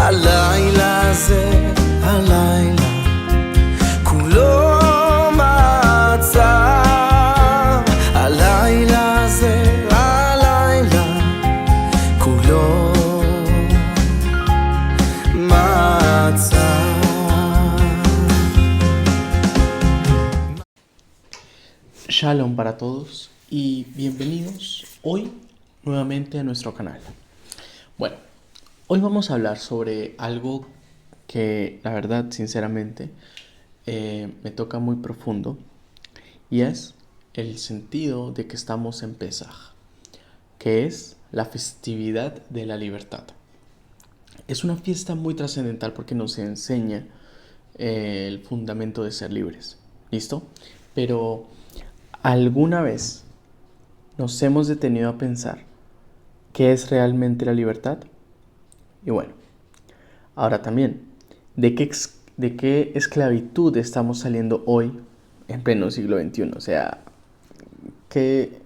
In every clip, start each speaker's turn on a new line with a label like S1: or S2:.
S1: הלילה הזה, הלילה כולו מצב. הלילה הזה, הלילה כולו מצב.
S2: Shalom para todos y bienvenidos hoy nuevamente a nuestro canal. Bueno, hoy vamos a hablar sobre algo que la verdad sinceramente me toca muy profundo, y es el sentido de que estamos en Pesaj, que es la festividad de la libertad. Es una fiesta muy trascendental porque nos enseña el fundamento de ser libres. ¿Listo? Pero ¿alguna vez nos hemos detenido a pensar qué es realmente la libertad? Y bueno, ahora también, ¿de qué esclavitud estamos saliendo hoy en pleno siglo XXI? O sea, ¿qué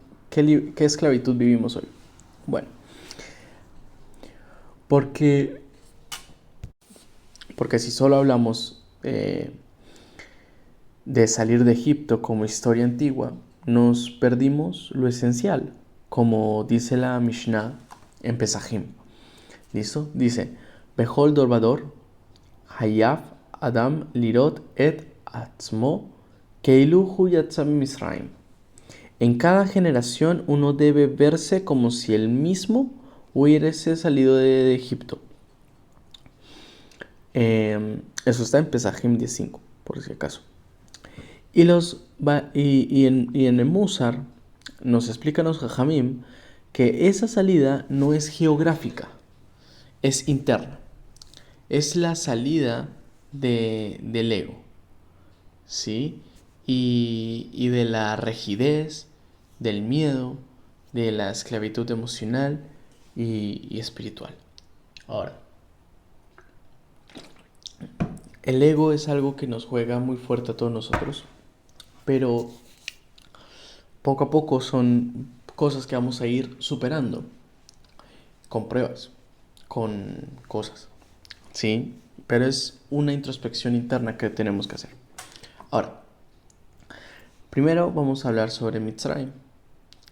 S2: esclavitud vivimos hoy? Bueno, porque si solo hablamos de salir de Egipto como historia antigua, nos perdimos lo esencial, como dice la Mishnah en Pesajim. ¿Listo? Dice: Behol Dorvador, Hayav Adam Lirot et Atzmo Keilu Hu Yatza Misraim. En cada generación uno debe verse como si él mismo hubiese salido de Egipto. Eso está en Pesajim 10:5, por si acaso. Y en el Musar nos explican los Jajamim que esa salida no es geográfica, es interna. Es la salida del ego, ¿sí? Y de la rigidez, del miedo, de la esclavitud emocional y espiritual. Ahora, el ego es algo que nos juega muy fuerte a todos nosotros, pero poco a poco son cosas que vamos a ir superando con pruebas, con cosas, ¿sí? Pero es una introspección interna que tenemos que hacer. Ahora, primero vamos a hablar sobre Mitzrayim.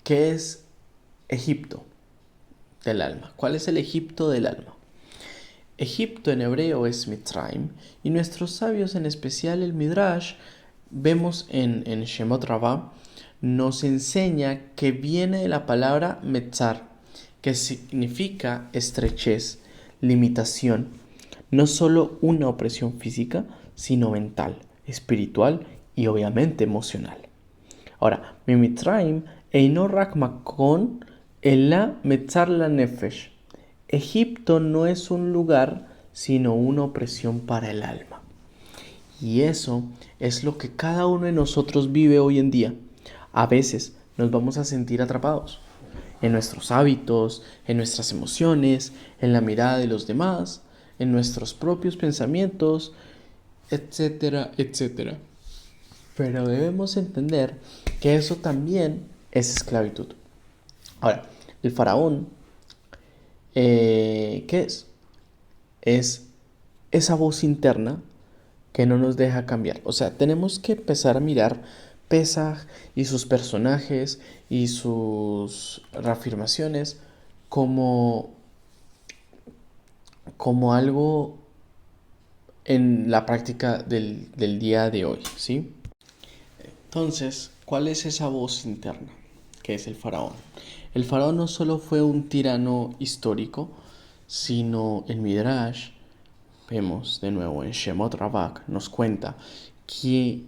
S2: ¿Qué es Egipto del alma? ¿Cuál es el Egipto del alma? Egipto en hebreo es Mitzrayim, y nuestros sabios, en especial el Midrash, vemos en Shemot Rabbah, nos enseña que viene de la palabra Metzar, que significa estrechez, limitación, no solo una opresión física, sino mental, espiritual y obviamente emocional. Ahora, mi Mitzrayim eino rak makon ela metzar la nefesh. Egipto no es un lugar, sino una opresión para el alma. Y eso es lo que cada uno de nosotros vive hoy en día. A veces nos vamos a sentir atrapados en nuestros hábitos, en nuestras emociones, en la mirada de los demás, en nuestros propios pensamientos, etcétera, etcétera. Pero debemos entender que eso también es esclavitud. Ahora, el faraón, ¿qué es? Es esa voz interna que no nos deja cambiar. O sea, tenemos que empezar a mirar Pesaj y sus personajes y sus reafirmaciones como algo en la práctica del día de hoy, ¿sí? Entonces, ¿cuál es esa voz interna? Que es el faraón. El faraón no solo fue un tirano histórico, sino en Midrash, vemos de nuevo en Shemot Rabbah, nos cuenta que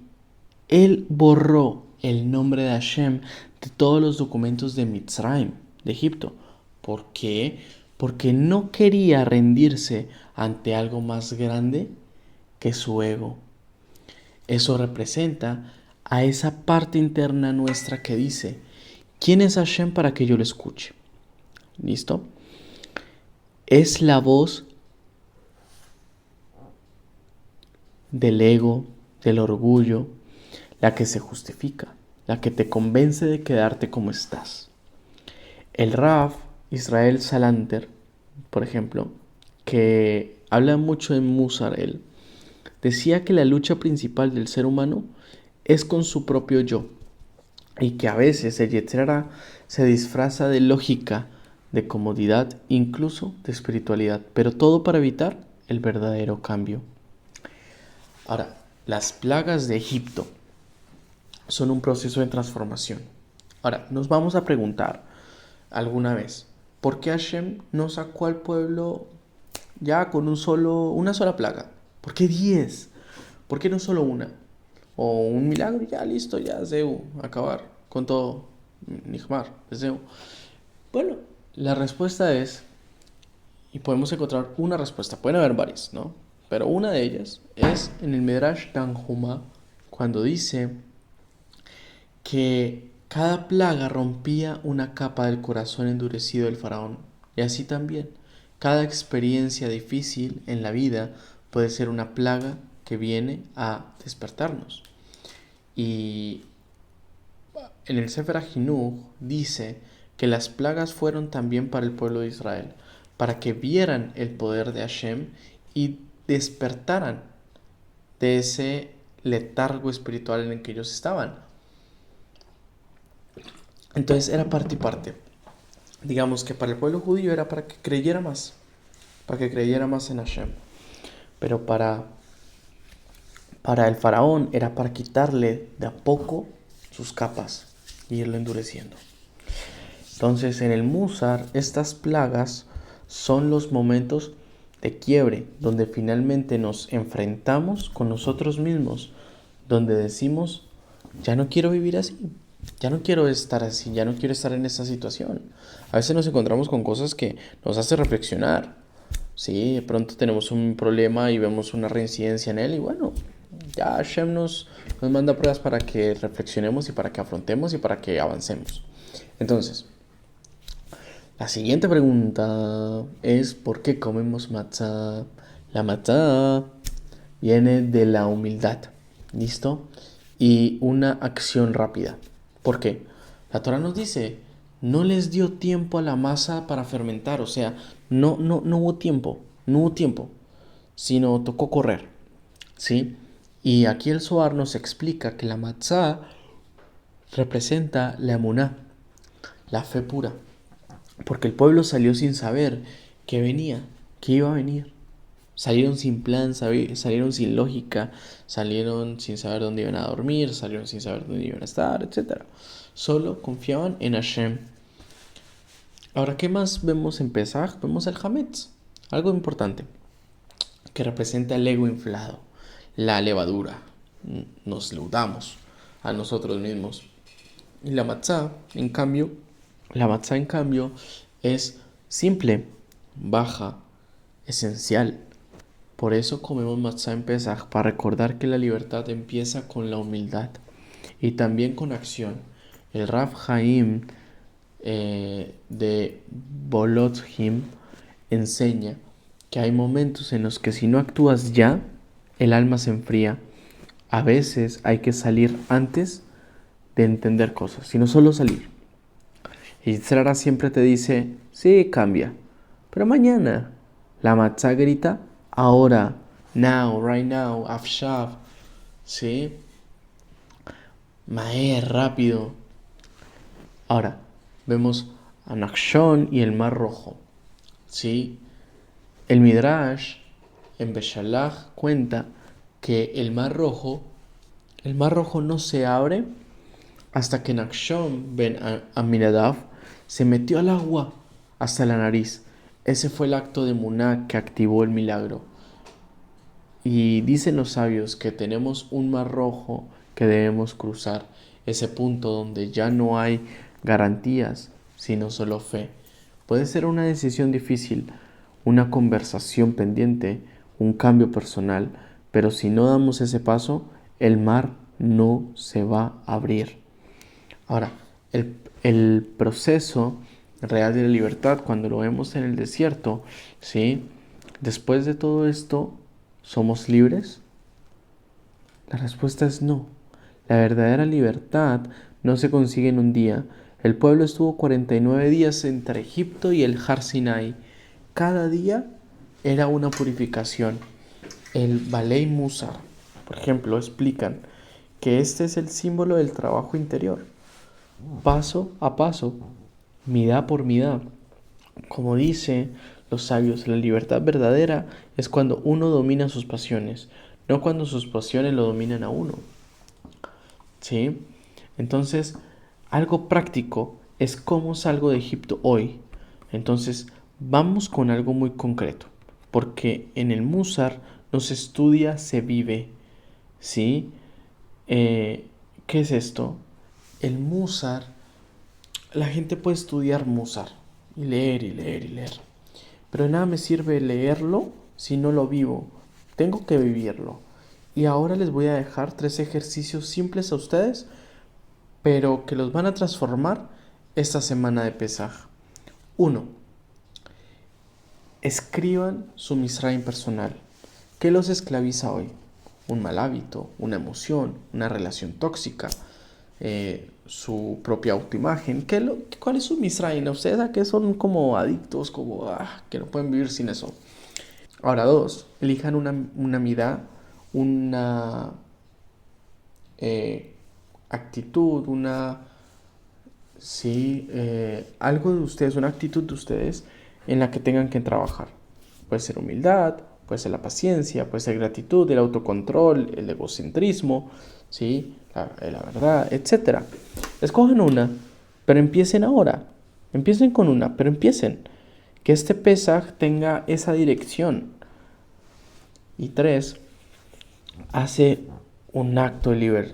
S2: él borró el nombre de Hashem de todos los documentos de Mitzrayim, de Egipto. ¿Por qué? Porque no quería rendirse ante algo más grande que su ego. Eso representa a esa parte interna nuestra que dice: ¿quién es Hashem para que yo lo escuche? ¿Listo? Es la voz del ego, del orgullo, la que se justifica, la que te convence de quedarte como estás. El Rav Israel Salanter, por ejemplo, que habla mucho en Musar él. Decía que la lucha principal del ser humano es con su propio yo y que a veces el Yetzer Hara se disfraza de lógica, de comodidad, incluso de espiritualidad, pero todo para evitar el verdadero cambio. Ahora, las plagas de Egipto son un proceso de transformación. Ahora, nos vamos a preguntar alguna vez, ¿por qué Hashem no sacó al pueblo ya con una sola plaga? ¿Por qué 10? ¿Por qué no solo una? O un milagro, ya listo, ya Zeu, acabar con todo, Nihmar, Zeu. Bueno, la respuesta es, y podemos encontrar una respuesta, pueden haber varias, ¿no? Pero una de ellas es en el Midrash Tanhuma, cuando dice que cada plaga rompía una capa del corazón endurecido del faraón. Y así también, cada experiencia difícil en la vida puede ser una plaga que viene a despertarnos. Y en el Sefer HaChinuch dice que las plagas fueron también para el pueblo de Israel, para que vieran el poder de Hashem y despertaran de ese letargo espiritual en el que ellos estaban. Entonces era parte y parte. Digamos que para el pueblo judío era para que creyera más en Hashem. Pero para el faraón era para quitarle de a poco sus capas y irlo endureciendo. Entonces en el Musar estas plagas son los momentos de quiebre, donde finalmente nos enfrentamos con nosotros mismos, donde decimos, ya no quiero vivir así. Ya no quiero estar así, ya no quiero estar en esta situación. A veces nos encontramos con cosas que nos hacen reflexionar. Sí, de pronto tenemos un problema y vemos una reincidencia en él y bueno, ya Hashem nos manda pruebas para que reflexionemos y para que afrontemos y para que avancemos. Entonces, la siguiente pregunta es ¿por qué comemos matzá? La matzá viene de la humildad, ¿listo? Y una acción rápida. ¿Por qué? La Torah nos dice, no les dio tiempo a la masa para fermentar, o sea, no hubo tiempo, sino tocó correr, ¿sí? Y aquí el Zohar nos explica que la matzá representa la emuná, la fe pura, porque el pueblo salió sin saber que venía, que iba a venir. Salieron sin plan, salieron sin lógica, salieron sin saber dónde iban a dormir, salieron sin saber dónde iban a estar, etc. Solo confiaban en Hashem. Ahora, ¿qué más vemos en Pesaj? Vemos el Hametz, algo importante, que representa el ego inflado, la levadura. Nos leudamos a nosotros mismos. Y la matzá, en cambio, es simple, baja, esencial. Por eso comemos matzá en Pesaj, para recordar que la libertad empieza con la humildad y también con acción. El Rav Haim de Bolotjim enseña que hay momentos en los que si no actúas ya, el alma se enfría. A veces hay que salir antes de entender cosas, sino solo salir. Y Tzara siempre te dice, sí, cambia, pero mañana. La matzá grita, ahora, now, right now, afshav, ¿sí? Maer, rápido. Ahora, vemos a Nachshon y el Mar Rojo, ¿sí? El Midrash en Beshalach cuenta que el Mar Rojo no se abre hasta que Nachshon ben Aminadav se metió al agua hasta la nariz. Ese fue el acto de Muná que activó el milagro. Y dicen los sabios que tenemos un mar rojo que debemos cruzar, ese punto donde ya no hay garantías, sino solo fe. Puede ser una decisión difícil, una conversación pendiente, un cambio personal, pero si no damos ese paso, el mar no se va a abrir. Ahora, el proceso real de la libertad, cuando lo vemos en el desierto, ¿sí? Después de todo esto, ¿somos libres? La respuesta es no. La verdadera libertad no se consigue en un día. El pueblo estuvo 49 días entre Egipto y el Har Sinai. Cada día era una purificación. El Balei Musar, por ejemplo, explican que este es el símbolo del trabajo interior, paso a paso, midá por midá. Como dice los sabios, la libertad verdadera es cuando uno domina sus pasiones, no cuando sus pasiones lo dominan a uno. ¿Sí? Entonces, algo práctico es cómo salgo de Egipto hoy. Entonces, vamos con algo muy concreto, porque en el Musar no se estudia, se vive. ¿Sí? ¿Qué es esto? El Musar, la gente puede estudiar Musar y leer y leer y leer, pero de nada me sirve leerlo si no lo vivo. Tengo que vivirlo. Y ahora les voy a dejar 3 ejercicios simples a ustedes, pero que los van a transformar esta semana de Pesaj. 1. Escriban su Misraim personal. ¿Qué los esclaviza hoy? Un mal hábito, una emoción, una relación tóxica, su propia autoimagen. ¿Cuál es su Misraim? ¿Ustedes a qué son como adictos, como que no pueden vivir sin eso? Ahora 2. Elijan una midá, una actitud, algo de ustedes, una actitud de ustedes en la que tengan que trabajar. Puede ser humildad, puede ser la paciencia, puede ser gratitud, el autocontrol, el egocentrismo, ¿sí? la verdad, etc. Escojan una, pero empiecen ahora. Empiecen con una, pero empiecen. Que este Pesaj tenga esa dirección. Y 3. Hace un acto de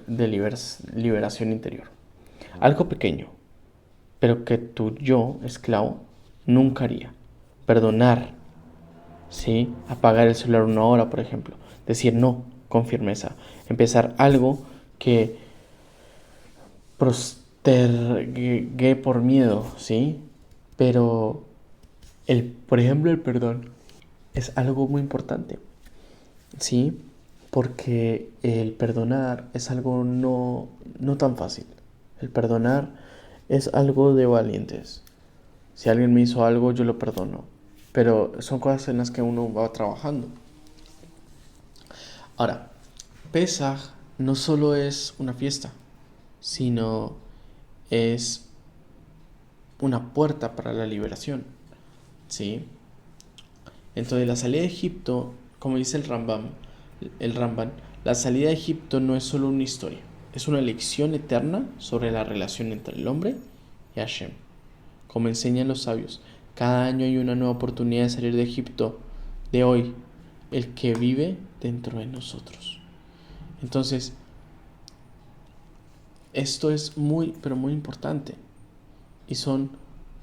S2: liberación interior. Algo pequeño, pero que tu yo, esclavo, nunca haría. Perdonar, ¿sí? Apagar el celular 1 hora, por ejemplo. Decir no con firmeza. Empezar algo que postergué por miedo, ¿sí? Pero, por ejemplo, el perdón es algo muy importante, ¿sí? Porque el perdonar es algo no tan fácil. El perdonar es algo de valientes. Si alguien me hizo algo, yo lo perdono. Pero son cosas en las que uno va trabajando. Ahora, Pesaj no solo es una fiesta, sino es una puerta para la liberación, ¿sí? Entonces, la salida de Egipto, como dice el Ramban, la salida de Egipto no es solo una historia, es una lección eterna sobre la relación entre el hombre y Hashem. Como enseñan los sabios, cada año hay una nueva oportunidad de salir de Egipto, de hoy, el que vive dentro de nosotros. Entonces, esto es muy, pero muy importante. Y son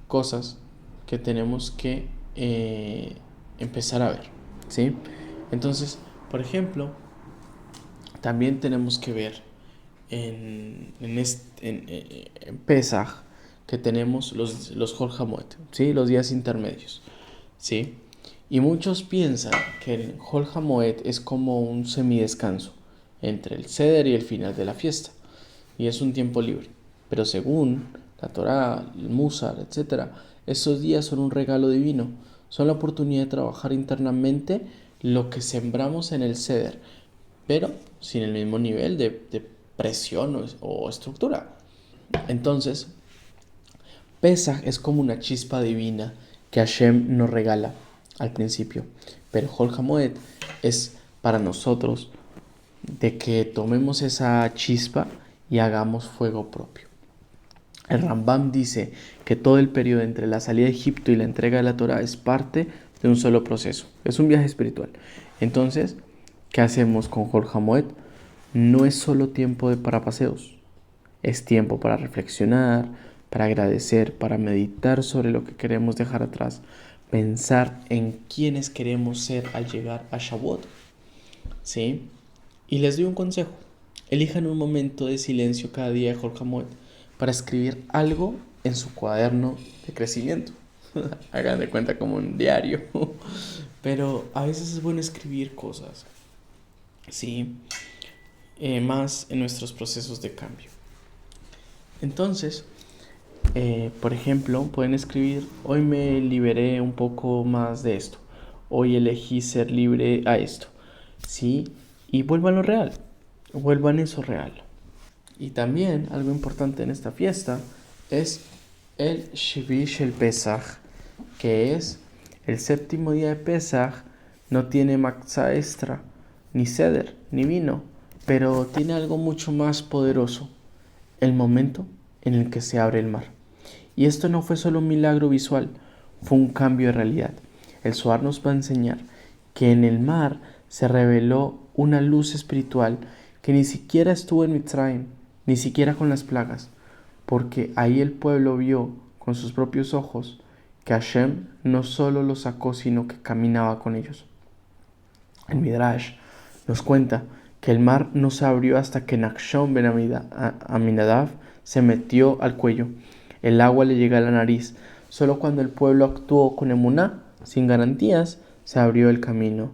S2: cosas que tenemos que empezar a ver, ¿sí? Entonces, por ejemplo, también tenemos que ver en Pesaj que tenemos los Hol Hamoed, ¿sí? Los días intermedios, ¿sí? Y muchos piensan que el Hol Hamoed es como un semidescanso entre el Seder y el final de la fiesta, y es un tiempo libre. Pero según la Torá, el Musar, etc., esos días son un regalo divino, son la oportunidad de trabajar internamente lo que sembramos en el Seder, pero sin el mismo nivel de presión o estructura. Entonces, Pesaj es como una chispa divina que Hashem nos regala al principio, pero Hol Hamoed es para nosotros de que tomemos esa chispa y hagamos fuego propio. El Rambam dice que todo el periodo entre la salida de Egipto y la entrega de la Torá es parte de un solo proceso, es un viaje espiritual. Entonces, ¿qué hacemos con Hol Hamoed? No es solo tiempo para paseos, es tiempo para reflexionar, para agradecer, para meditar sobre lo que queremos dejar atrás, pensar en quiénes queremos ser al llegar a Shavuot, ¿sí? Y les doy un consejo: elijan un momento de silencio cada día de Hol Hamoed para escribir algo en su cuaderno de crecimiento. Hagan de cuenta como un diario. Pero a veces es bueno escribir cosas, ¿sí? Más en nuestros procesos de cambio. Entonces, por ejemplo, pueden escribir: hoy me liberé un poco más de esto. hoy elegí ser libre a esto, ¿sí? Y vuelvan lo real, vuelvan eso real. Y también algo importante en esta fiesta es el Shvish el Pesach, que es el séptimo día de Pesach. No tiene matzah extra, ni ceder, ni vino, pero tiene algo mucho más poderoso: el momento en el que se abre el mar. Y esto no fue solo un milagro visual, fue un cambio de realidad. El Zohar nos va a enseñar que en el mar se reveló una luz espiritual que ni siquiera estuvo en Mitzrayim, ni siquiera con las plagas, porque ahí el pueblo vio con sus propios ojos que Hashem no solo los sacó, sino que caminaba con ellos. El Midrash nos cuenta que el mar no se abrió hasta que Nachshon ben Aminadav se metió al cuello. El agua le llega a la nariz. Solo cuando el pueblo actuó con emuná, sin garantías, se abrió el camino.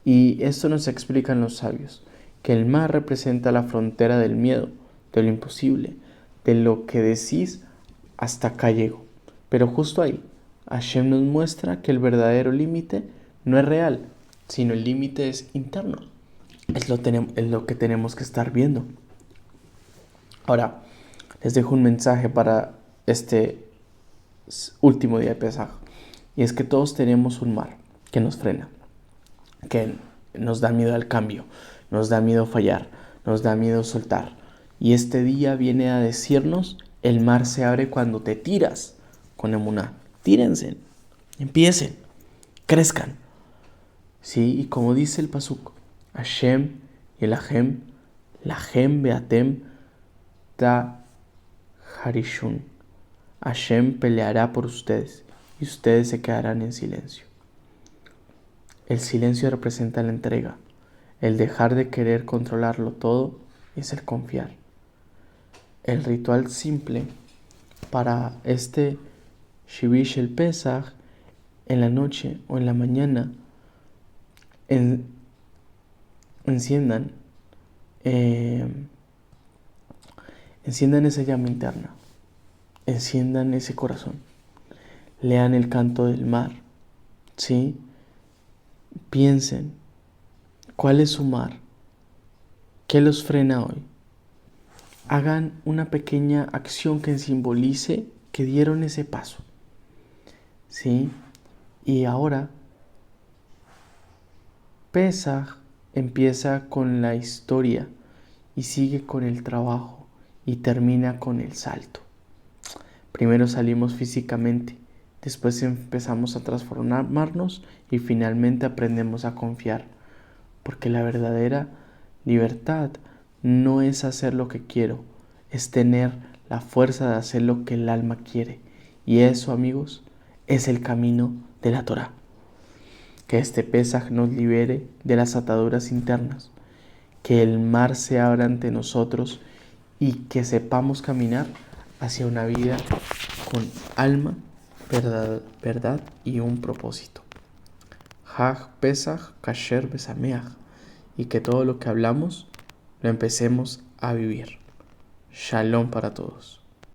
S2: Y esto nos explican los sabios, que el mar representa la frontera del miedo, de lo imposible, de lo que decís hasta acá llego. Pero justo ahí, Hashem nos muestra que el verdadero límite no es real, sino el límite es interno. Es lo que tenemos que estar viendo. Ahora, les dejo un mensaje para este último día de Pesaj. Y es que todos tenemos un mar que nos frena, que nos da miedo al cambio, nos da miedo fallar, nos da miedo soltar. Y este día viene a decirnos: el mar se abre cuando te tiras con emuná. Tírense, empiecen, crezcan. Sí, y como dice el pasuk, Hashem y el Lahem beatem ta harishun. Hashem peleará por ustedes y ustedes se quedarán en silencio. El silencio representa la entrega. El dejar de querer controlarlo todo es el confiar. El ritual simple para este Shvish el Pesach: en la noche o en la mañana enciendan esa llama interna, enciendan ese corazón, lean el canto del mar, ¿sí? Piensen, ¿cuál es su mar? ¿Qué los frena hoy? Hagan una pequeña acción que simbolice que dieron ese paso, ¿sí? Y ahora Pesaj empieza con la historia y sigue con el trabajo y termina con el salto. Primero salimos físicamente, después empezamos a transformarnos y finalmente aprendemos a confiar, porque la verdadera libertad no es hacer lo que quiero, es tener la fuerza de hacer lo que el alma quiere. Y eso, amigos, es el camino de la Torá. Que este Pesaj nos libere de las ataduras internas, que el mar se abra ante nosotros y que sepamos caminar hacia una vida con alma, verdad y un propósito. Hag Pesaj Kasher Besameach, y que todo lo que hablamos lo empecemos a vivir. Shalom para todos.